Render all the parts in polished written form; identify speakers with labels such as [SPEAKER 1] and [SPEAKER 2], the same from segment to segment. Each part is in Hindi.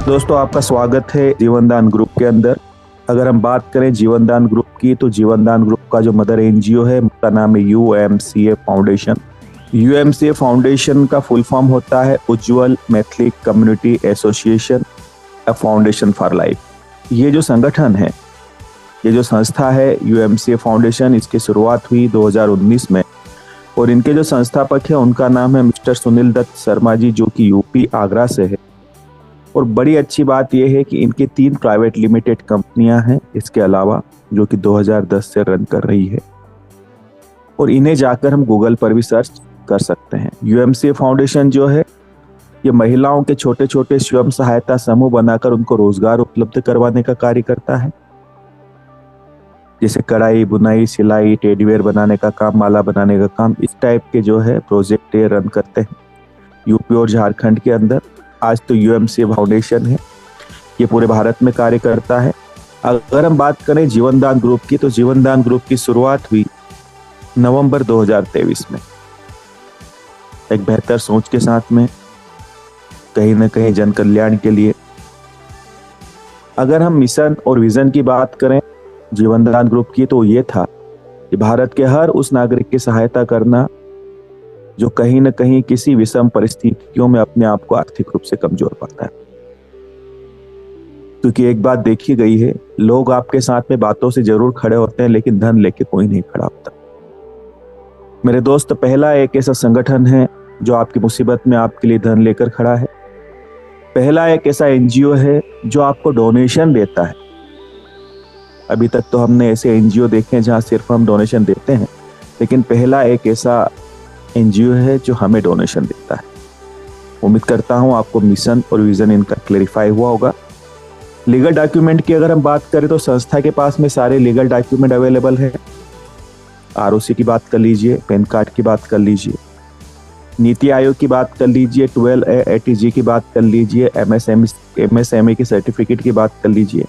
[SPEAKER 1] दोस्तों, आपका स्वागत है जीवनदान ग्रुप के अंदर। अगर हम बात करें जीवनदान ग्रुप की, तो जीवनदान ग्रुप का जो मदर एनजीओ है उसका नाम है यूएमसीए फाउंडेशन। यूएमसीए फाउंडेशन का फुल फॉर्म होता है Ujjwal Maithili community association a foundation for life. ये जो संगठन है, ये जो संस्था है यूएमसीए फाउंडेशन, इसकी शुरुआत हुई 2019 में और इनके जो संस्थापक है उनका नाम है मिस्टर सुनील दत्त शर्मा जी, जो कि यूपी आगरा से है। और बड़ी अच्छी बात यह है कि इनके 3 प्राइवेट लिमिटेड कंपनियां हैं इसके अलावा, जो कि 2010 से रन कर रही है और इन्हें जाकर हम गूगल पर भी सर्च कर सकते हैं। यूएमसीए फाउंडेशन जो है ये महिलाओं के छोटे छोटे स्वयं सहायता समूह बनाकर उनको रोजगार उपलब्ध करवाने का कार्य करता है, जैसे कढ़ाई, बुनाई, सिलाई, टेडीवेयर बनाने का काम, माला बनाने का काम, इस टाइप के जो है प्रोजेक्ट ये रन करते हैं यूपी और झारखंड के अंदर। आज तो यूएमसीए फाउंडेशन है, ये पूरे भारत में कार्य करता है। अगर हम बात करें जीवनदान ग्रुप की, तो जीवनदान ग्रुप की शुरुआत हुई नवंबर 2023 में एक बेहतर सोच के साथ में, कहीं ना कहीं जन कल्याण के लिए। अगर हम मिशन और विजन की बात करें जीवनदान ग्रुप की, तो ये था कि भारत के हर उस नागरिक की सहायता करना जो कहीं न कहीं किसी विषम परिस्थितियों में अपने आप को आर्थिक रूप से कमजोर पाता है। क्योंकि एक बात देखी गई है, लोग आपके साथ में बातों से जरूर खड़े होते हैं, लेकिन धन लेके कोई नहीं खड़ा होता। मेरे दोस्त, पहला एक ऐसा संगठन है जो आपकी मुसीबत में आपके लिए धन लेकर खड़ा है। पहला एक ऐसा एनजीओ है जो आपको डोनेशन देता है। अभी तक तो हमने ऐसे एनजीओ देखे हैं जहां सिर्फ हम डोनेशन देते हैं, लेकिन पहला एक ऐसा एनजीओ है जो हमें डोनेशन देता है। उम्मीद करता हूं आपको मिशन और विजन इनका क्लेरिफाई हुआ होगा। लीगल डॉक्यूमेंट की अगर हम बात करें तो संस्था के पास में सारे लीगल डॉक्यूमेंट अवेलेबल है। आरओसी की बात कर लीजिए, पैन कार्ड की बात कर लीजिए, नीति आयोग की बात कर लीजिए, 12A ATG की बात कर लीजिए, MSME की सर्टिफिकेट की बात कर लीजिए।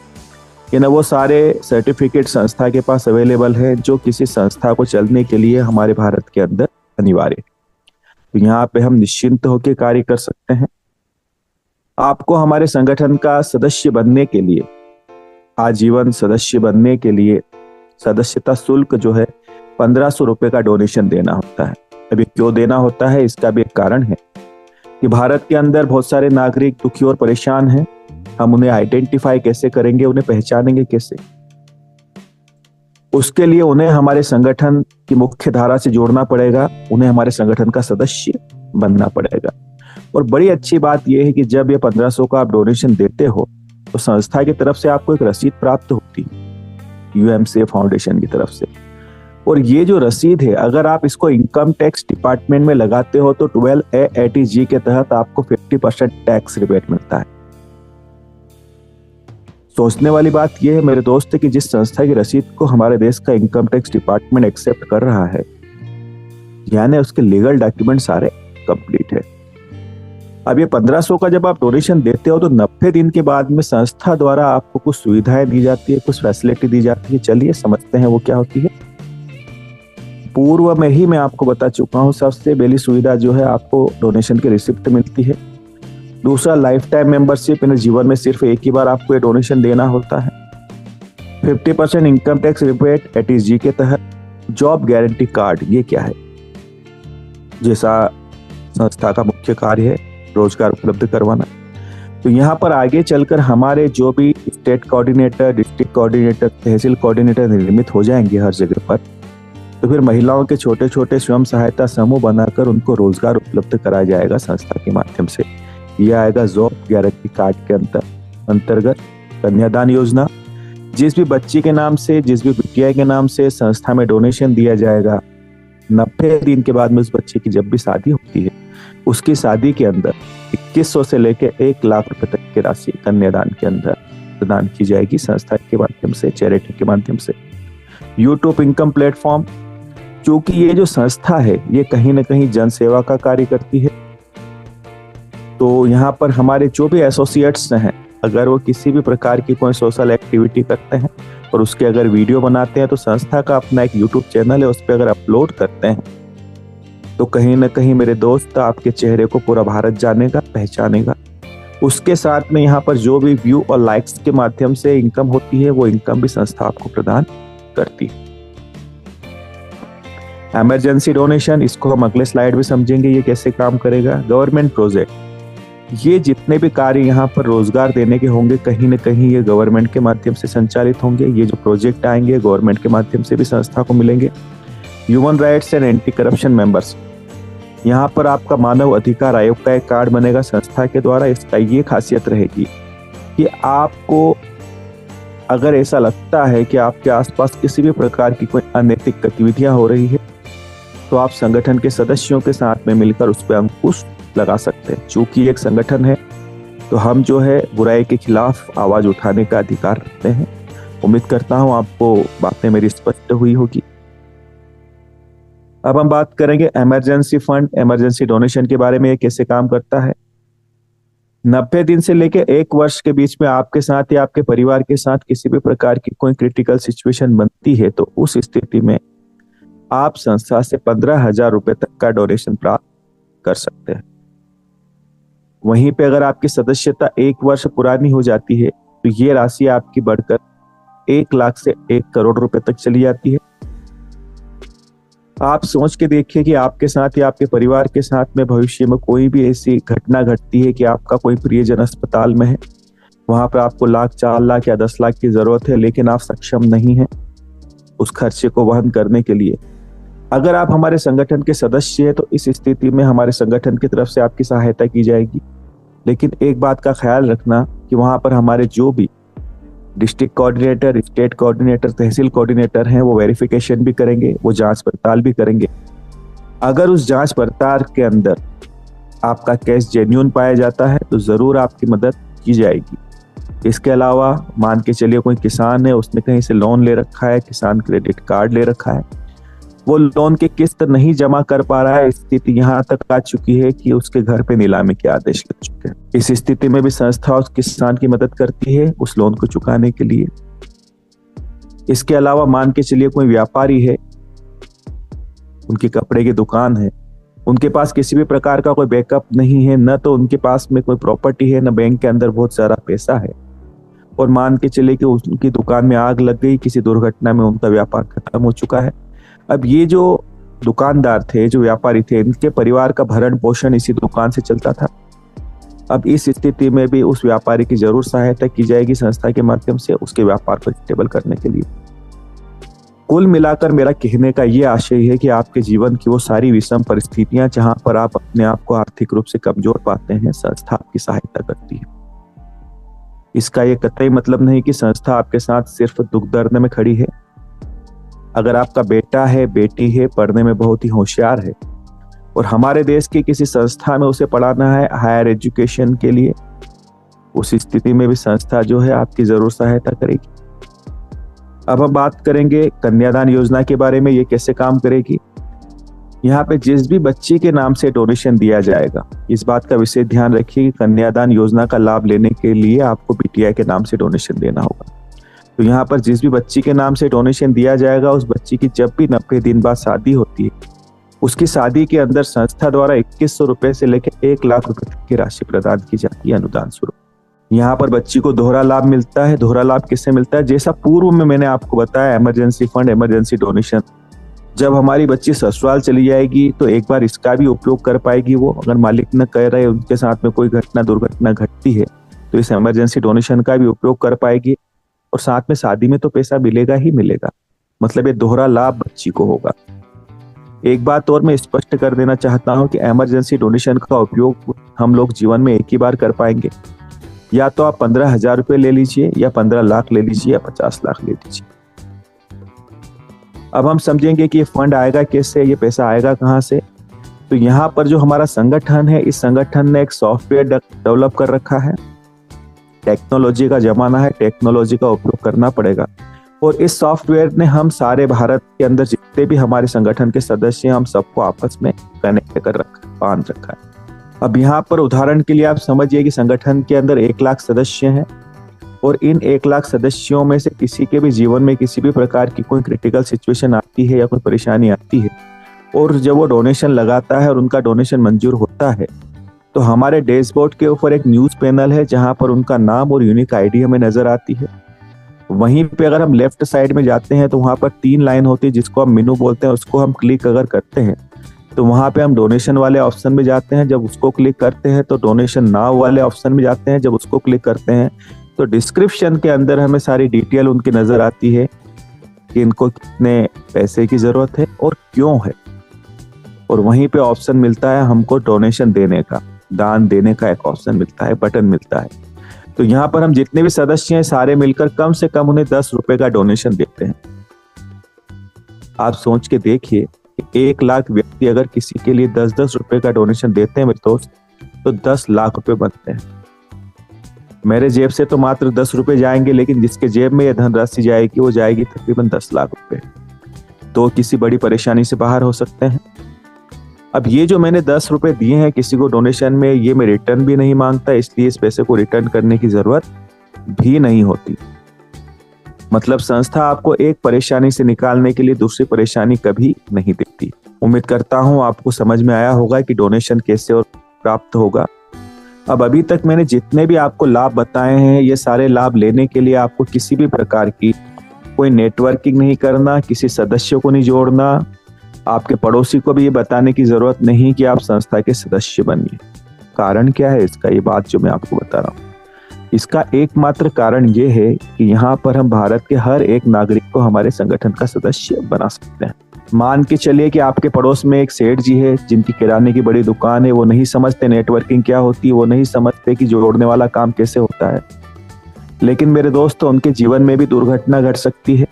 [SPEAKER 1] ये ना वो सारे सर्टिफिकेट संस्था के पास अवेलेबल है जो किसी संस्था को चलने के लिए हमारे भारत के अंदर अनिवार्य। तो यहाँ पे हम निश्चिंत होकर कार्य कर सकते हैं। आपको हमारे संगठन का सदस्य बनने के लिए, आजीवन सदस्य बनने के लिए सदस्यता शुल्क जो है 1500 रुपए का डोनेशन देना होता है। अभी क्यों देना होता है, इसका भी एक कारण है कि भारत के अंदर बहुत सारे नागरिक दुखी और परेशान हैं। हम उन्हें आइडेंटिफाई कैसे करेंगे, उन्हें पहचानेंगे कैसे? उसके लिए उन्हें हमारे संगठन की मुख्य धारा से जोड़ना पड़ेगा, उन्हें हमारे संगठन का सदस्य बनना पड़ेगा। और बड़ी अच्छी बात यह है कि जब ये 1500 का आप डोनेशन देते हो तो संस्था की तरफ से आपको एक रसीद प्राप्त होती है यूएमसीए फाउंडेशन की तरफ से। और ये जो रसीद है, अगर आप इसको इनकम टैक्स डिपार्टमेंट में लगाते हो तो 12A ATG के तहत आपको 50% टैक्स रिबेट मिलता है। सोचने वाली बात यह है मेरे दोस्त कि जिस संस्था की रसीद को हमारे देश का इनकम टैक्स डिपार्टमेंट एक्सेप्ट कर रहा है, यानी उसके लीगल डॉक्यूमेंट सारे कंप्लीट है। अब ये 1500 का जब आप डोनेशन देते हो तो 90 दिन के बाद में संस्था द्वारा आपको कुछ सुविधाएं दी जाती है, कुछ फैसिलिटी दी जाती है। चलिए समझते हैं वो क्या होती है। पूर्व में ही मैं आपको बता चुका हूँ, सबसे पहली सुविधा जो है आपको डोनेशन की रिसिप्ट मिलती है। दूसरा, लाइफ टाइम मेंबरशिप, यानी जीवन में सिर्फ एक ही बार आपको ये डोनेशन देना होता है। 50% इनकम टैक्स रिबेट ATG के तहत। जॉब गारंटी कार्ड, ये क्या है? जैसा संस्था का मुख्य कार्य है रोजगार उपलब्ध करवाना, तो यहाँ पर आगे चलकर हमारे जो भी स्टेट कोऑर्डिनेटर, डिस्ट्रिक्ट कोऑर्डिनेटर, तहसील कोऑर्डिनेटर निर्मित हो जाएंगे हर जगह पर, तो फिर महिलाओं के छोटे छोटे स्वयं सहायता समूह बनाकर उनको रोजगार उपलब्ध कराया जाएगा संस्था के माध्यम से। यह आएगा जॉब गारंटी कार्ड के अंतर्गत। कन्यादान योजना, जिस भी बच्ची के नाम से, जिस भी बिटिया के नाम से संस्था में डोनेशन दिया जाएगा, 90 दिन के बाद में उस बच्चे की जब भी शादी होती है, उसकी शादी के अंदर 2100 से लेकर 1 लाख रुपए तक की राशि कन्यादान के अंदर प्रदान की जाएगी संस्था के माध्यम से, चैरिटी के माध्यम से। यूट्यूब इनकम प्लेटफॉर्म, क्योंकि ये जो संस्था है ये कहीं ना कहीं जन सेवा का कार्य करती है, तो यहाँ पर हमारे जो भी एसोसिएट्स हैं, अगर वो किसी भी प्रकार की कोई सोशल एक्टिविटी करते हैं और उसके अगर वीडियो बनाते हैं, तो संस्था का अपना एक यूट्यूब चैनल है, उस पर अगर अपलोड करते हैं तो कहीं ना कहीं मेरे दोस्त आपके चेहरे को पूरा भारत जानेगा, पहचानेगा। उसके साथ में यहाँ पर जो भी व्यू और लाइक्स के माध्यम से इनकम होती है वो इनकम भी संस्था आपको प्रदान करती है। इमरजेंसी डोनेशन, इसको हम अगले स्लाइड में समझेंगे ये कैसे काम करेगा। गवर्नमेंट प्रोजेक्ट, ये जितने भी कार्य यहाँ पर रोजगार देने के होंगे कहीं ना कहीं ये गवर्नमेंट के माध्यम से संचालित होंगे। ये जो प्रोजेक्ट आएंगे गवर्नमेंट के माध्यम से भी संस्था को मिलेंगे। Human rights and anti corruption members, यहाँ पर आपका मानव अधिकार आयोग का एक कार्ड बनेगा संस्था के द्वारा। इसका ये खासियत रहेगी कि आपको अगर ऐसा लगता है कि आपके आसपास किसी भी प्रकार की कोई अनैतिक गतिविधियां हो रही है तो आप संगठन के सदस्यों के साथ में मिलकर उस पर अंकुश लगा सकते हैं। चूंकि एक संगठन है तो हम जो है बुराई के खिलाफ आवाज उठाने का अधिकार रखते हैं। उम्मीद करता हूं आपको बातें मेरी स्पष्ट हुई होगी। अब हम बात करेंगे इमरजेंसी फंड, इमरजेंसी डोनेशन के बारे में। ये कैसे काम करता है। 90 दिन से लेकर 1 वर्ष के बीच में आपके साथ या आपके परिवार के साथ किसी भी प्रकार की कोई क्रिटिकल सिचुएशन बनती है तो उस स्थिति में आप संस्था से 15,000 रुपए तक का डोनेशन प्राप्त कर सकते हैं। वहीं पे अगर आपकी सदस्यता 1 वर्ष पुरानी हो जाती है तो ये राशि आपकी बढ़कर 1 लाख से 1 करोड़ रुपए तक चली जाती है। आप सोच के देखिए कि आपके साथ या आपके परिवार के साथ में भविष्य में कोई भी ऐसी घटना घटती है कि आपका कोई प्रियजन अस्पताल में है, वहां पर आपको लाख, 4 लाख या 10 लाख की जरूरत है, लेकिन आप सक्षम नहीं हैं उस खर्चे को वहन करने के लिए। अगर आप हमारे संगठन के सदस्य हैं तो इस स्थिति में हमारे संगठन की तरफ से आपकी सहायता की जाएगी। लेकिन एक बात का ख्याल रखना कि वहां पर हमारे जो भी डिस्ट्रिक्ट कोऑर्डिनेटर, स्टेट कोऑर्डिनेटर, तहसील कोऑर्डिनेटर हैं वो वेरिफिकेशन भी करेंगे, वो जांच पड़ताल भी करेंगे। अगर उस जांच पड़ताल के अंदर आपका केस जेन्युइन पाया जाता है तो जरूर आपकी मदद की जाएगी। इसके अलावा मान के चलिए कोई किसान है, उसने कहीं से लोन ले रखा है, किसान क्रेडिट कार्ड ले रखा है, वो लोन की किस्त नहीं जमा कर पा रहा है, स्थिति यहाँ तक आ चुकी है कि उसके घर पे नीलामी के आदेश लग चुके हैं। इस स्थिति में भी संस्था उस किसान की मदद करती है उस लोन को चुकाने के लिए। इसके अलावा मान के चलिए कोई व्यापारी है, उनकी कपड़े की दुकान है, उनके पास किसी भी प्रकार का कोई बैकअप नहीं है, न तो उनके पास में कोई प्रॉपर्टी है, न बैंक के अंदर बहुत सारा पैसा है, और मान के चलिए कि उनकी दुकान में आग लग गई, किसी दुर्घटना में उनका व्यापार खत्म हो चुका है। अब ये जो दुकानदार थे, जो व्यापारी थे, इनके परिवार का भरण पोषण इसी दुकान से चलता था। अब इस स्थिति में भी उस व्यापारी की जरूर सहायता की जाएगी संस्था के माध्यम से उसके व्यापार को स्टेबल करने के लिए। कुल मिलाकर मेरा कहने का ये आशय है कि आपके जीवन की वो सारी विषम परिस्थितियां जहां पर आप अपने आप को आर्थिक रूप से कमजोर पाते हैं, संस्था आपकी सहायता करती है। इसका ये कतई मतलब नहीं कि संस्था आपके साथ सिर्फ दुख दर्द में खड़ी है। अगर आपका बेटा है, बेटी है, पढ़ने में बहुत ही होशियार है और हमारे देश की किसी संस्था में उसे पढ़ाना है हायर एजुकेशन के लिए, उस स्थिति में भी संस्था जो है आपकी जरूर सहायता करेगी। अब हम बात करेंगे कन्यादान योजना के बारे में। ये कैसे काम करेगी। यहाँ पे जिस भी बच्ची के नाम से डोनेशन दिया जाएगा, इस बात का विशेष ध्यान रखिए कि कन्यादान योजना का लाभ लेने के लिए आपको बीटीआई के नाम से डोनेशन देना होगा। तो यहाँ पर जिस भी बच्ची के नाम से डोनेशन दिया जाएगा, उस बच्ची की जब भी 90 दिन बाद शादी होती है, उसकी शादी के अंदर संस्था द्वारा 2100 रुपए से लेकर 1 लाख रुपए तक की राशि प्रदान की जाती है अनुदान स्वरूप। यहाँ पर बच्ची को दोहरा लाभ मिलता है। दोहरा लाभ किससे मिलता है? जैसा पूर्व में मैंने आपको बताया, इमरजेंसी फंड, इमरजेंसी डोनेशन। जब हमारी बच्ची ससुराल चली जाएगी तो एक बार इसका भी उपयोग कर पाएगी वो। अगर मालिक न कह रहे उनके साथ में कोई दुर्घटना घटती है तो इस इमरजेंसी डोनेशन का भी उपयोग कर पाएगी, और साथ में शादी में तो पैसा मिलेगा ही मिलेगा। मतलब ये दोहरा लाभ बच्ची को होगा। एक बात और मैं स्पष्ट कर देना चाहता हूं कि इमरजेंसी डोनेशन का उपयोग हम लोग जीवन में एक ही बार कर पाएंगे। या तो आप 15,000 रुपए ले लीजिए, या 15 लाख ले लीजिए, या 50 लाख ले लीजिए। अब हम समझेंगे कि ये फंड आएगा कैसे, ये पैसा आएगा कहां से। तो यहाँ पर जो हमारा संगठन है, इस संगठन ने एक सॉफ्टवेयर डेवलप कर रखा है। टेक्नोलॉजी का जमाना है, टेक्नोलॉजी का उपयोग करना पड़ेगा। और इस सॉफ्टवेयर ने हम सारे भारत के अंदर जितने भी हमारे संगठन के सदस्य हैं, हम सबको आपस में कनेक्ट कर बांध रखा है। अब यहाँ पर उदाहरण के लिए आप समझिए कि संगठन के अंदर 1 लाख सदस्य हैं, और इन 1 लाख सदस्यों में से किसी के भी जीवन में किसी भी प्रकार की कोई क्रिटिकल सिचुएशन आती है या कोई परेशानी आती है, और जब वो डोनेशन लगाता है और उनका डोनेशन मंजूर होता है, तो हमारे डैशबोर्ड के ऊपर एक न्यूज़ पैनल है जहां पर उनका नाम और यूनिक आईडी हमें नजर आती है। वहीं पे अगर हम लेफ्ट साइड में जाते हैं तो वहां पर 3 लाइन होती है जिसको हम मेनू बोलते हैं। उसको हम क्लिक अगर करते हैं तो वहां पे हम डोनेशन वाले ऑप्शन में जाते हैं। जब उसको क्लिक करते हैं तो डोनेशन नाउ वाले ऑप्शन में जाते हैं। जब उसको क्लिक करते हैं तो डिस्क्रिप्शन के अंदर हमें सारी डिटेल उनकी नजर आती है कि इनको कितने पैसे की जरूरत है और क्यों है। और वहीं पे ऑप्शन मिलता है हमको डोनेशन देने का, दान देने का एक ऑप्शन मिलता है, बटन मिलता है। तो यहाँ पर हम जितने भी सदस्य हैं सारे मिलकर कम से कम उन्हें 10 रुपए का डोनेशन देते हैं। आप सोच के देखिए कि 1 लाख व्यक्ति अगर किसी के लिए 10-10 रुपए का डोनेशन देते हैं मेरे दोस्त, तो 10 लाख रुपए बनते हैं। मेरे जेब से तो मात्र 10 रुपए जाएंगे, लेकिन जिसके जेब में यह धनराशि जाएगी वो जाएगी तकरीबन 10 लाख रुपए। तो किसी बड़ी परेशानी से बाहर हो सकते हैं। अब ये जो मैंने 10 रुपए दिए हैं किसी को डोनेशन में, ये मैं रिटर्न भी नहीं मांगता, इसलिए इस पैसे को रिटर्न करने की जरूरत भी नहीं होती। मतलब संस्था आपको एक परेशानी से निकालने के लिए दूसरी परेशानी कभी नहीं देती। उम्मीद करता हूं आपको समझ में आया होगा कि डोनेशन कैसे और प्राप्त होगा। अब अभी तक मैंने जितने भी आपको लाभ बताए हैं, ये सारे लाभ लेने के लिए आपको किसी भी प्रकार की कोई नेटवर्किंग नहीं करना, किसी सदस्य को नहीं जोड़ना, आपके पड़ोसी को भी ये बताने की जरूरत नहीं कि आप संस्था के सदस्य बनिए। कारण क्या है इसका? ये बात जो मैं आपको बता रहा हूँ, इसका एकमात्र कारण ये है कि यहाँ पर हम भारत के हर एक नागरिक को हमारे संगठन का सदस्य बना सकते हैं। मान के चलिए कि आपके पड़ोस में एक सेठ जी है जिनकी किराने की बड़ी दुकान है। वो नहीं समझते नेटवर्किंग क्या होती है, वो नहीं समझते कि जोड़ने वाला काम कैसे होता है। लेकिन मेरे दोस्तों, उनके जीवन में भी दुर्घटना घट सकती है।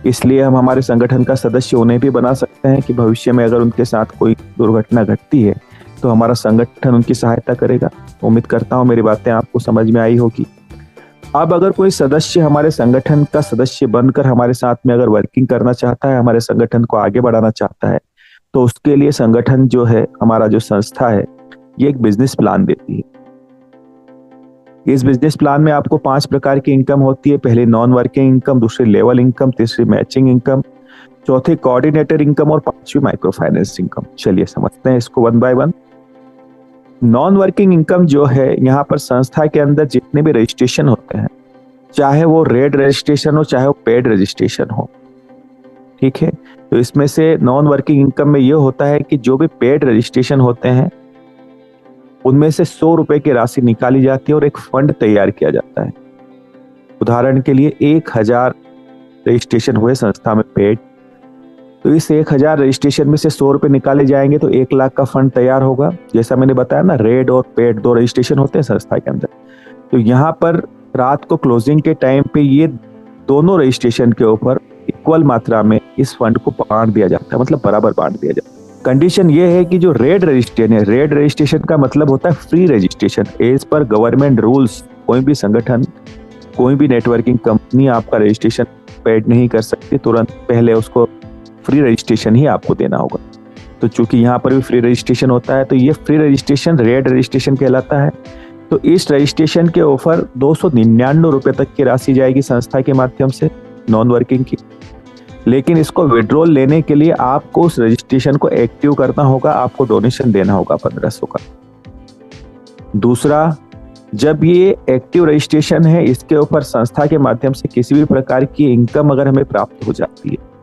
[SPEAKER 1] इसलिए हम हमारे संगठन का सदस्य उन्हें भी बना सकते हैं कि भविष्य में अगर उनके साथ कोई दुर्घटना घटती है तो हमारा संगठन उनकी सहायता करेगा। उम्मीद करता हूँ मेरी बातें आपको समझ में आई होगी। अब अगर कोई सदस्य हमारे संगठन का सदस्य बनकर हमारे साथ में अगर वर्किंग करना चाहता है, हमारे संगठन को आगे बढ़ाना चाहता है, तो उसके लिए संगठन जो है, हमारा जो संस्था है, ये एक बिजनेस प्लान देती है। इस बिजनेस प्लान में आपको 5 प्रकार की इनकम होती है। पहली नॉन वर्किंग इनकम, दूसरी लेवल इनकम, तीसरी मैचिंग इनकम, चौथी कोऑर्डिनेटर इनकम और 5वीं माइक्रो फाइनेंस इनकम। चलिए समझते हैं इसको one by one. Non working income जो है, यहाँ पर संस्था के अंदर जितने भी रजिस्ट्रेशन होते हैं, चाहे वो रेड रजिस्ट्रेशन हो चाहे वो पेड रजिस्ट्रेशन हो, ठीक है, तो इसमें से नॉन वर्किंग इनकम में ये होता है कि जो भी पेड रजिस्ट्रेशन होते हैं उनमें से 100 रुपए की राशि निकाली जाती है और एक फंड तैयार किया जाता है। उदाहरण के लिए 1000 रजिस्ट्रेशन हुए संस्था में पेड, तो इस 1000 रजिस्ट्रेशन में से 100 रुपए निकाले जाएंगे तो 1 लाख का फंड तैयार होगा। जैसा मैंने बताया ना, रेड और पेड 2 रजिस्ट्रेशन होते हैं संस्था के अंदर। तो यहाँ पर रात को क्लोजिंग के टाइम पे ये दोनों रजिस्ट्रेशन के ऊपर इक्वल मात्रा में इस फंड को बांट दिया जाता है, मतलब बराबर बांट दिया जाता है। कंडीशन ये है कि जो रेड रजिस्ट्रेशन है, रेड रजिस्ट्रेशन का मतलब होता है free registration. As per government rules कोई भी संगठन, कोई भी नेटवर्किंग कंपनी आपका रजिस्ट्रेशन पेड नहीं कर सकती, तुरंत पहले उसको फ्री रजिस्ट्रेशन ही आपको देना होगा। तो चूंकि यहाँ पर भी फ्री रजिस्ट्रेशन होता है, तो ये फ्री रजिस्ट्रेशन रेड रजिस्ट्रेशन कहलाता है। तो इस रजिस्ट्रेशन के ऑफर 299 रुपए तक की राशि जाएगी संस्था के माध्यम से, नॉन वर्किंग की। लेकिन इसको विड्रॉल लेने के लिए आपको उस रजिस्ट्रेशन को एक्टिव करना होगा, आपको डोनेशन देना होगा 1500 का। दूसरा, जब ये एक्टिव रजिस्ट्रेशन है, इसके ऊपर संस्था के माध्यम से किसी भी प्रकार की इनकम अगर हमें प्राप्त हो जाती है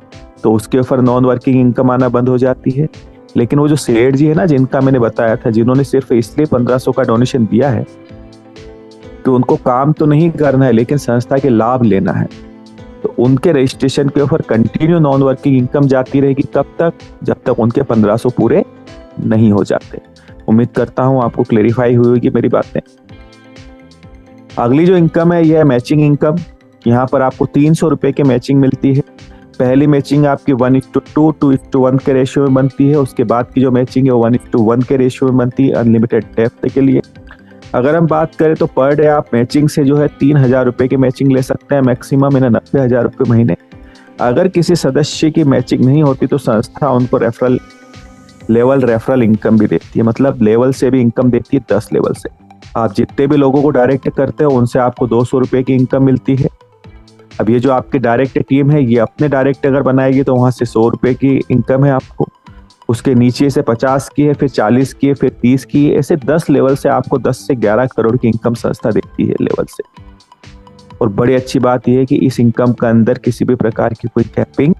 [SPEAKER 1] तो उसके ऊपर नॉन वर्किंग इनकम आना बंद हो जाती है। लेकिन वो जो सेठ जी है ना, जिनका मैंने बताया था, जिन्होंने सिर्फ इसलिए 1500 का डोनेशन दिया है कि उनको काम तो नहीं करना है लेकिन संस्था के लाभ लेना है, तो उनके रजिस्ट्रेशन के ऊपर कंटिन्यू नॉन वर्किंग इनकम जाती रहेगी। कब तक? जब तक उनके 1500 पूरे नहीं हो जाते। उम्मीद करता हूं आपको क्लेरिफाई हुई होगी मेरी बातें। अगली जो इनकम है, यह है मैचिंग इनकम। यहाँ पर आपको 300 रुपए की मैचिंग मिलती है। पहली मैचिंग आपकी 1:2 2:1 के रेशियो में बनती है। उसके बाद की जो मैचिंग है वो 1:1 के रेशियो में बनती है अनलिमिटेड डेप्थ के लिए। अगर हम बात करें तो पर डे आप मैचिंग से जो है 3000 रुपए की मैचिंग ले सकते हैं, मैक्सिमम 90,000 रुपए महीने। अगर किसी सदस्य की मैचिंग नहीं होती तो संस्था उनको रेफरल इनकम भी देती है, मतलब लेवल से भी इनकम देती है, 10 लेवल से। आप जितने भी लोगों को डायरेक्ट करते हो उनसे आपको 200 रुपए की इनकम मिलती है। अब ये जो आपकी डायरेक्ट टीम है, ये अपने डायरेक्ट अगर बनाएगी तो वहां से 100 रुपए की इनकम है आपको। उसके नीचे से 50 की है, फिर 40 की है, फिर 30 की है। ऐसे 10 लेवल से आपको 10 से 11 करोड़ की इनकम संस्था देती है लेवल से। और बड़ी अच्छी बात यह है कि इस इनकम के अंदर किसी भी प्रकार की कोई कैपिंग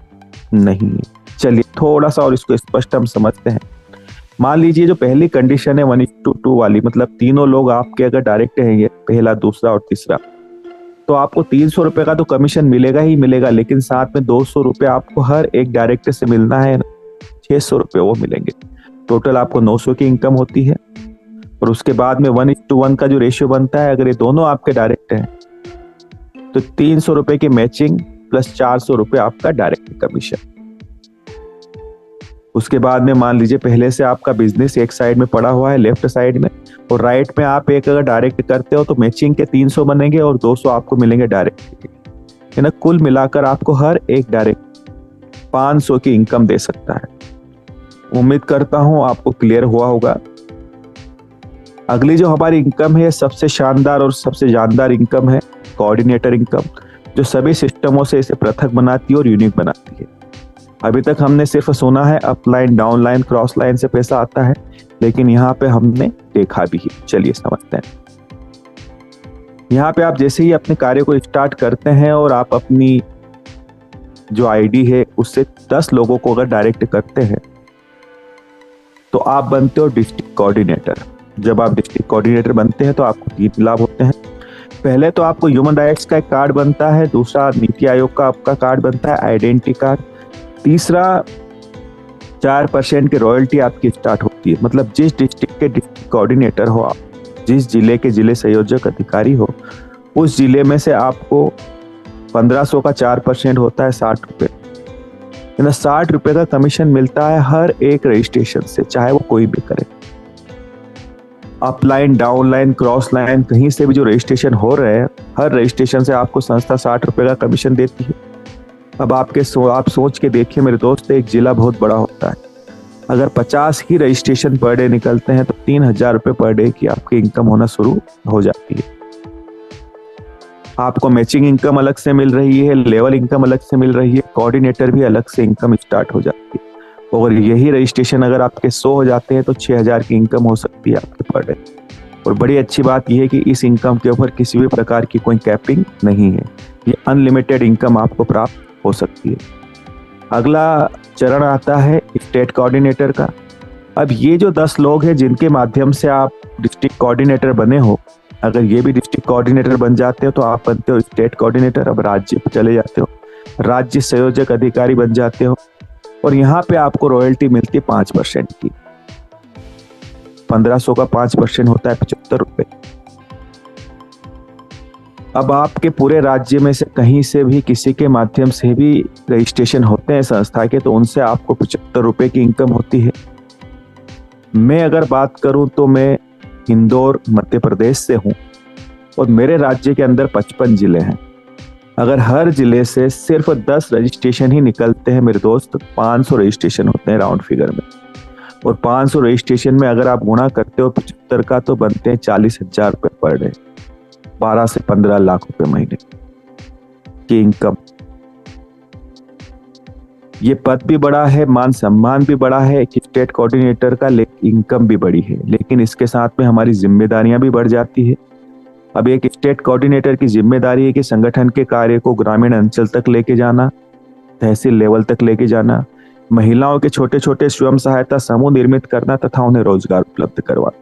[SPEAKER 1] नहीं है। चलिए थोड़ा सा और इसको स्पष्ट हम समझते हैं। मान लीजिए जो पहली कंडीशन है 1:2 वाली, मतलब तीनों लोग आपके अगर डायरेक्ट हैं, ये पहला, दूसरा और तीसरा, तो आपको 300 रुपए का तो कमीशन मिलेगा ही मिलेगा, लेकिन साथ में 200 रुपए आपको हर एक डायरेक्ट से मिलना है, 600 रुपए वो मिलेंगे। टोटल आपको 900 की इनकम होती है। और उसके बाद में 1:1 का जो रेशियो बनता है, अगर ये दोनों आपके डायरेक्ट हैं तो 300 रुपए की मैचिंग प्लस 400 रुपए आपका डायरेक्ट कमीशन। उसके बाद में मान लीजिए पहले से आपका बिजनेस एक साइड में पड़ा हुआ है, लेफ्ट साइड में, और राइट में आप एक अगर डायरेक्ट करते हो तो मैचिंग के 300 बनेंगे और 200 आपको मिलेंगे डायरेक्ट, है ना। कुल मिलाकर आपको हर एक डायरेक्ट 500 की इनकम दे सकता है। उम्मीद करता हूं आपको क्लियर हुआ होगा। अगली जो हमारी इनकम है, सबसे शानदार और सबसे जानदार इनकम है कोऑर्डिनेटर इनकम, जो सभी सिस्टमों से इसे पृथक बनाती है और यूनिक बनाती है। अभी तक हमने सिर्फ सुना है अपलाइन, डाउनलाइन, क्रॉस लाइन से पैसा आता है, लेकिन यहाँ पे हमने देखा भी है। चलिए समझते हैं। यहाँ पे आप जैसे ही अपने कार्य को स्टार्ट करते हैं और आप अपनी जो आईडी है उससे 10 लोगों को अगर डायरेक्ट करते हैं तो आप बनते हो डिस्ट्रिक्ट कोऑर्डिनेटर। जब आप डिस्ट्रिक्ट कोऑर्डिनेटर बनते हैं तो आपको 3 लाभ होते हैं। पहले तो आपको ह्यूमन राइट्स का एक कार्ड बनता है, दूसरा नीति आयोग का आपका कार्ड बनता है, आइडेंटिटी कार्ड, तीसरा 4% की रॉयल्टी आपकी स्टार्ट होती है। मतलब जिस डिस्ट्रिक्ट के डिस्ट्रिक्ट कोऑर्डिनेटर हो आप, जिस जिले के जिले संयोजक अधिकारी हो, उस जिले में से आपको 1500 का 4% होता है 60 रुपये, 60 रुपये का कमीशन मिलता है हर एक रजिस्ट्रेशन से, चाहे वो कोई भी करे। अपलाइन, डाउनलाइन, क्रॉस लाइन, कहीं से भी जो रजिस्ट्रेशन हो रहे हैं, हर रजिस्ट्रेशन से आपको संस्था 60 रुपये का कमीशन देती है। अब आप सोच के देखिए मेरे दोस्त, एक जिला बहुत बड़ा होता है, अगर 50 ही रजिस्ट्रेशन पर डे निकलते हैं तो 3000 रुपये पर डे की आपकी इनकम होना शुरू हो जाती है। आपको मैचिंग इनकम अलग से मिल रही है, लेवल इनकम अलग से मिल रही है, कोऑर्डिनेटर भी अलग से इनकम स्टार्ट हो जाती है। और यही रजिस्ट्रेशन अगर आपके 100 हो जाते हैं तो 6000 की इनकम हो सकती है आपके पर डे। और बड़ी अच्छी बात यह है कि इस इनकम के ऊपर किसी भी प्रकार की कोई कैपिंग नहीं है, ये अनलिमिटेड इनकम आपको प्राप्त हो सकती है। अगला चरण आता है स्टेट कोऑर्डिनेटर का। अब ये जो 10 लोग हैं जिनके माध्यम से आप डिस्ट्रिक्ट कोऑर्डिनेटर बने हो, अगर ये भी डिस्ट्रिक्ट कोऑर्डिनेटर बन जाते हो तो आप बनते हो स्टेट कोऑर्डिनेटर। अब राज्य पे चले जाते हो, राज्य संयोजक अधिकारी बन जाते हो, और यहाँ पे आपको रॉयल्टी मिलती है 5% की। 1500 का 5% होता है 75 रुपये। अब आपके पूरे राज्य में से कहीं से भी किसी के माध्यम से भी रजिस्ट्रेशन होते हैं संस्था के, तो उनसे आपको 75 रुपये की इनकम होती है। मैं अगर बात करूं तो मैं इंदौर मध्य प्रदेश से हूं और मेरे राज्य के अंदर 55 जिले हैं। अगर हर जिले से सिर्फ 10 रजिस्ट्रेशन ही निकलते हैं मेरे दोस्त, 500 रजिस्ट्रेशन होते हैं राउंड फिगर में, और 500 रजिस्ट्रेशन में अगर आप गुणा करते हो 75 का तो बनते हैं 40,000 रुपये पर डे, 12 से 15 लाख रुपए महीने की इनकम। ये पद भी बड़ा है, मान सम्मान भी बड़ा है एक स्टेट कोऑर्डिनेटर का, इनकम भी बड़ी है, लेकिन इसके साथ में हमारी जिम्मेदारियां भी बढ़ जाती है। अब एक स्टेट कोऑर्डिनेटर की जिम्मेदारी है कि संगठन के कार्य को ग्रामीण अंचल तक लेके जाना, तहसील लेवल तक लेके जाना, महिलाओं के छोटे छोटे स्वयं सहायता समूह निर्मित करना तथा उन्हें रोजगार उपलब्ध करवाना।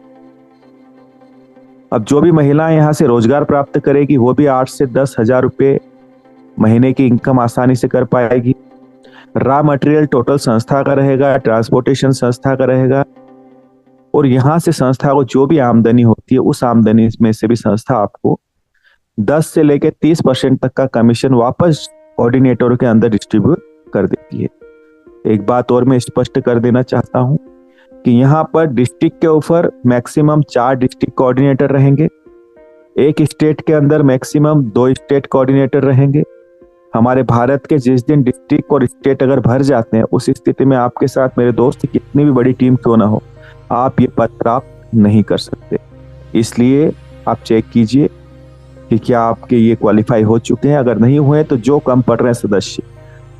[SPEAKER 1] अब जो भी महिलाएं यहाँ से रोजगार प्राप्त करेगी वो भी 8 से 10,000 रुपये महीने की इनकम आसानी से कर पाएगी। रॉ मटेरियल टोटल संस्था का रहेगा, ट्रांसपोर्टेशन संस्था का रहेगा, और यहाँ से संस्था को जो भी आमदनी होती है उस आमदनी में से भी संस्था आपको 10 से लेकर 30% तक का कमीशन वापस कोऑर्डिनेटरों के अंदर डिस्ट्रीब्यूट कर देती है। एक बात और मैं स्पष्ट कर देना चाहता हूँ कि यहाँ पर डिस्ट्रिक्ट के ऊपर मैक्सिमम 4 डिस्ट्रिक्ट कोऑर्डिनेटर रहेंगे, एक स्टेट के अंदर मैक्सिमम 2 स्टेट कोऑर्डिनेटर रहेंगे। हमारे भारत के जिस दिन डिस्ट्रिक्ट और स्टेट अगर भर जाते हैं, उस स्थिति में आपके साथ मेरे दोस्त कितनी भी बड़ी टीम क्यों ना हो, आप ये पद प्राप्त नहीं कर सकते। इसलिए आप चेक कीजिए कि क्या आपके ये क्वालिफाई हो चुके हैं। अगर नहीं हुए तो जो कम पढ़ रहे हैं सदस्य,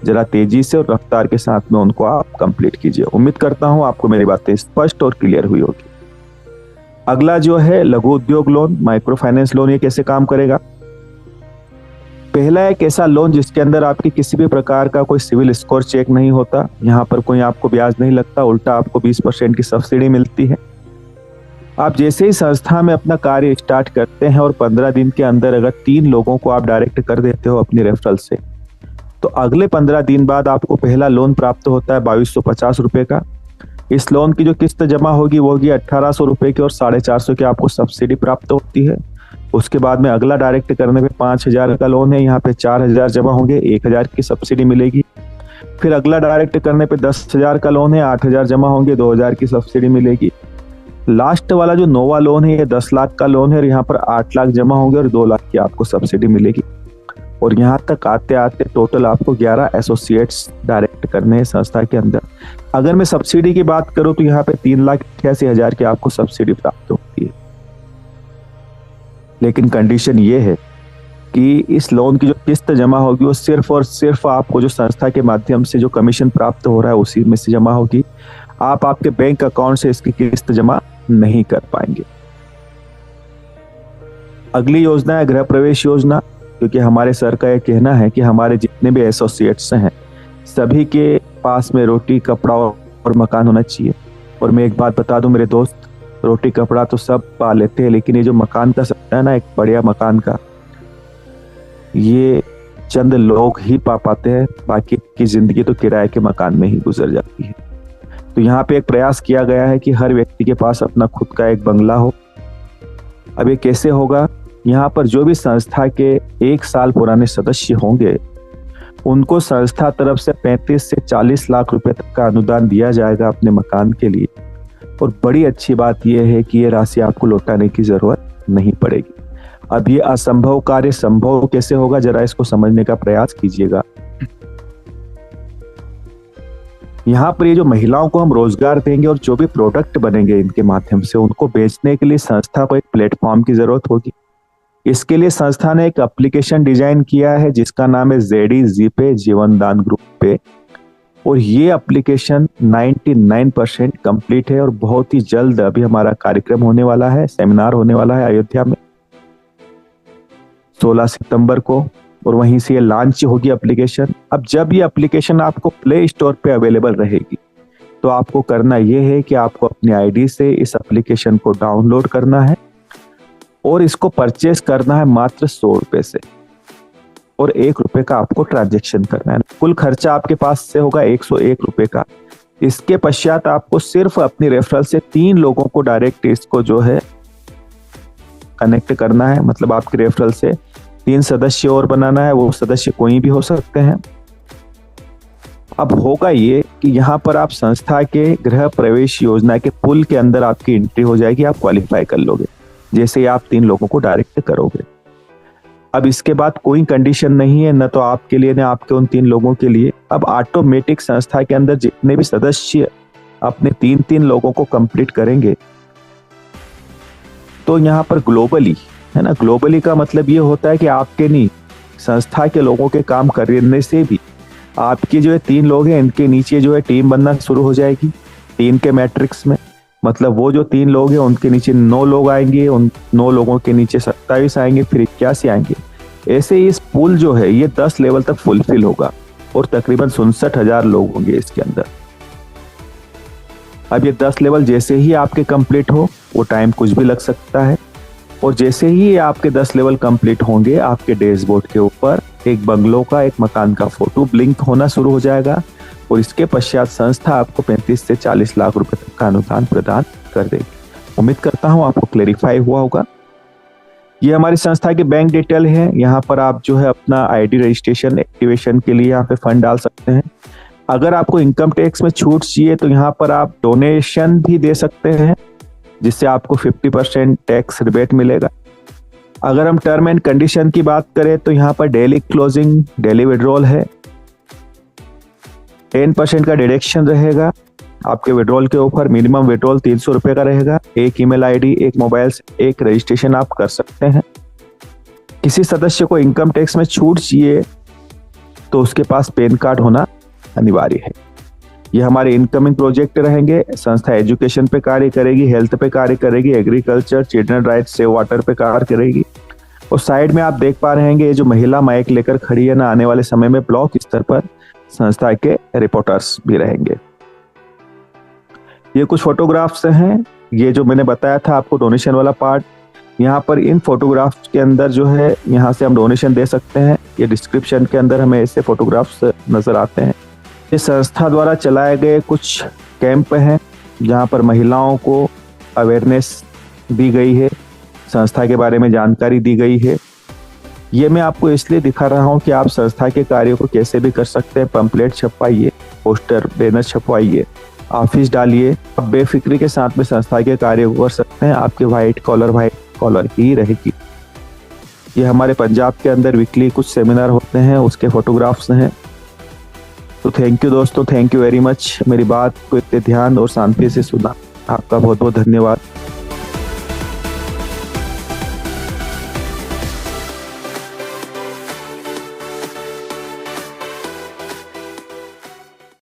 [SPEAKER 1] जरा तेजी से और रफ्तार के साथ में उनको आप कंप्लीट कीजिए। उम्मीद करता हूं आपको मेरी बातें स्पष्ट और क्लियर हुई होगी। अगला जो है लघु उद्योग लोन, माइक्रो फाइनेंस लोन, ये कैसे काम करेगा? पहला एक ऐसा लोन जिसके अंदर आपकी किसी भी प्रकार का कोई सिविल स्कोर चेक नहीं होता, यहाँ पर कोई आपको ब्याज नहीं लगता, उल्टा आपको 20% की सब्सिडी मिलती है। आप जैसे ही संस्था में अपना कार्य स्टार्ट करते हैं और 15 दिन के अंदर अगर 3 लोगों को आप डायरेक्ट कर देते हो अपनी रेफरल से, तो अगले 15 दिन बाद आपको पहला लोन प्राप्त होता है 2250 रुपए का। इस लोन की जो किस्त जमा होगी वो होगी 1800 रुपए की और 450 की आपको सब्सिडी प्राप्त होती है। उसके बाद में अगला डायरेक्ट करने पे 5000 का लोन है, यहाँ पे 4000 जमा होंगे, 1000 की सब्सिडी मिलेगी। फिर अगला डायरेक्ट करने पे 10,000 का लोन है, 8000 जमा होंगे, 2000 की सब्सिडी मिलेगी। लास्ट वाला जो नोवा लोन है ये 10 लाख का लोन है और यहाँ पर 8 लाख जमा होंगे और 2 लाख की आपको सब्सिडी मिलेगी। और यहाँ तक आते आते टोटल आपको 11 एसोसिएट्स डायरेक्ट करने हैं संस्था के अंदर। अगर मैं सब्सिडी की बात करूँ तो यहाँ पे 3,88,000 की आपको सब्सिडी प्राप्त होती है। लेकिन कंडीशन ये है कि इस लोन की जो किस्त जमा होगी वो सिर्फ और सिर्फ आपको जो संस्था के माध्यम से जो कमीशन प्राप्त हो रहा है उसी में से जमा होगी। आप आपके बैंक अकाउंट से इसकी किस्त जमा नहीं कर पाएंगे। अगली योजना है गृह प्रवेश योजना, क्योंकि हमारे सर का यह कहना है कि हमारे जितने भी एसोसिएट्स हैं सभी के पास में रोटी कपड़ा और मकान होना चाहिए। और मैं एक बात बता दूं मेरे दोस्त, रोटी कपड़ा तो सब पा लेते हैं, लेकिन ये जो मकान का सपना है ना, एक बढ़िया मकान का, ये चंद लोग ही पा पाते हैं। बाकी की जिंदगी तो किराए के मकान में ही गुजर जाती है। तो यहाँ पे एक प्रयास किया गया है कि हर व्यक्ति के पास अपना खुद का एक बंगला हो। अब ये कैसे होगा? यहाँ पर जो भी संस्था के 1 साल पुराने सदस्य होंगे उनको संस्था तरफ से 35 से 40 लाख रुपए तक का अनुदान दिया जाएगा अपने मकान के लिए। और बड़ी अच्छी बात यह है कि ये राशि आपको लौटाने की जरूरत नहीं पड़ेगी। अब ये असंभव कार्य संभव कैसे होगा, जरा इसको समझने का प्रयास कीजिएगा। यहाँ पर ये जो महिलाओं को हम रोजगार देंगे और जो भी प्रोडक्ट बनेंगे इनके माध्यम से उनको बेचने के लिए संस्था को एक प्लेटफॉर्म की जरूरत होगी। इसके लिए संस्था ने एक एप्लीकेशन डिजाइन किया है जिसका नाम है ZED पे जीवन दान ग्रुप पे। और ये एप्लीकेशन 99% कंप्लीट है और बहुत ही जल्द अभी हमारा कार्यक्रम होने वाला है, सेमिनार होने वाला है अयोध्या में 16 सितंबर को, और वहीं से ये लॉन्च होगी एप्लीकेशन। अब जब ये एप्लीकेशन आपको प्ले स्टोर पे अवेलेबल रहेगी तो आपको करना ये है कि आपको अपनी आईडी से इस एप्लीकेशन को डाउनलोड करना है और इसको परचेस करना है मात्र 100 रुपए से, और 1 रुपए का आपको ट्रांजेक्शन करना है। कुल खर्चा आपके पास से होगा 101 रुपए का। इसके पश्चात आपको सिर्फ अपनी रेफरल से 3 लोगों को डायरेक्ट इसको जो है कनेक्ट करना है। मतलब आपके रेफरल से 3 सदस्य और बनाना है, वो सदस्य कोई भी हो सकते हैं। अब होगा ये कि यहाँ पर आप संस्था के गृह प्रवेश योजना के पुल के अंदर आपकी एंट्री हो जाएगी, आप क्वालिफाई कर लोगे जैसे ही आप 3 लोगों को डायरेक्ट करोगे। अब इसके बाद कोई कंडीशन नहीं है, न तो आपके लिए न आपके उन 3 लोगों के लिए। अब ऑटोमेटिक संस्था के अंदर जितने भी सदस्य अपने 3 लोगों को कंप्लीट करेंगे तो यहाँ पर ग्लोबली, है ना, ग्लोबली का मतलब ये होता है कि आपके नहीं, संस्था के लोगों के काम करने से भी आपके जो है 3 लोग हैं इनके नीचे जो है टीम बनना शुरू हो जाएगी 3 के मैट्रिक्स में। मतलब वो जो 3 लोग हैं उनके नीचे 9 लोग आएंगे, उन 9 लोगों के नीचे 27 आएंगे, फिर 81 आएंगे। ऐसे ही इस पुल जो है ये 10 लेवल तक फुलफिल होगा और तकरीबन 67,000 लोग होंगे इसके अंदर। अब ये 10 लेवल जैसे ही आपके कंप्लीट हो, वो टाइम कुछ भी लग सकता है, और जैसे ही आपके 10 लेवल कंप्लीट होंगे आपके डैशबोर्ड के ऊपर एक बंगलों का, एक मकान का फोटो ब्लिंक होना शुरू हो जाएगा। और इसके पश्चात संस्था आपको 35 से 40 लाख रुपए तक का अनुदान प्रदान कर देगी। उम्मीद करता हूं आपको क्लेरिफाई हुआ होगा। ये हमारी संस्था की बैंक डिटेल है। यहाँ पर आप जो है अपना आईडी रजिस्ट्रेशन एक्टिवेशन के लिए यहाँ पे फंड डाल सकते हैं। अगर आपको इनकम टैक्स में छूट चाहिए तो यहाँ पर आप डोनेशन भी दे सकते हैं जिससे आपको 50% टैक्स रिबेट मिलेगा। अगर हम टर्म एंड कंडीशन की बात करें तो यहाँ पर डेली क्लोजिंग, डेली विड्रॉल है, 10% का डिडक्शन रहेगा आपके विड्रॉल के ऊपर। मिनिमम विड्रॉल 300 रुपए का रहेगा। एक ईमेल आईडी, एक मोबाइल से एक रजिस्ट्रेशन आप कर सकते हैं। किसी सदस्य को इनकम टैक्स में छूट चाहिए तो उसके पास पैन कार्ड होना अनिवार्य है। ये हमारे इनकमिंग प्रोजेक्ट रहेंगे। संस्था एजुकेशन पे कार्य करेगी, हेल्थ पे कार्य करेगी, agriculture, children rights, save water पे कार्य करेगी। और साइड में आप देख पा रहे हैं ये जो महिला माइक लेकर खड़ी है ना, आने वाले समय में ब्लॉक स्तर पर संस्था के रिपोर्टर्स भी रहेंगे। ये कुछ फोटोग्राफ्स हैं, ये जो मैंने बताया था आपको डोनेशन वाला पार्ट। यहाँ पर इन फोटोग्राफ्स के अंदर जो है, यहाँ से हम डोनेशन दे सकते हैं। ये डिस्क्रिप्शन के अंदर हमें ऐसे फोटोग्राफ्स नजर आते हैं। ये संस्था द्वारा चलाए गए कुछ कैंप हैं जहाँ पर महिलाओं को अवेयरनेस दी गई है, संस्था के बारे में जानकारी दी गई है। ये मैं आपको इसलिए दिखा रहा हूँ कि आप संस्था के कार्यों को कैसे भी कर सकते हैं। पंपलेट छपवाइए, पोस्टर बैनर छपवाइए, ऑफिस डालिए, आप बेफिक्री के साथ में संस्था के कार्य को कर सकते हैं। आपके व्हाइट कॉलर ही रहेगी। ये हमारे पंजाब के अंदर वीकली कुछ सेमिनार होते हैं, उसके फोटोग्राफ्स हैं। तो थैंक यू दोस्तों, थैंक यू वेरी मच। मेरी बात को इतने ध्यान और शांति से सुना, आपका बहुत बहुत धन्यवाद।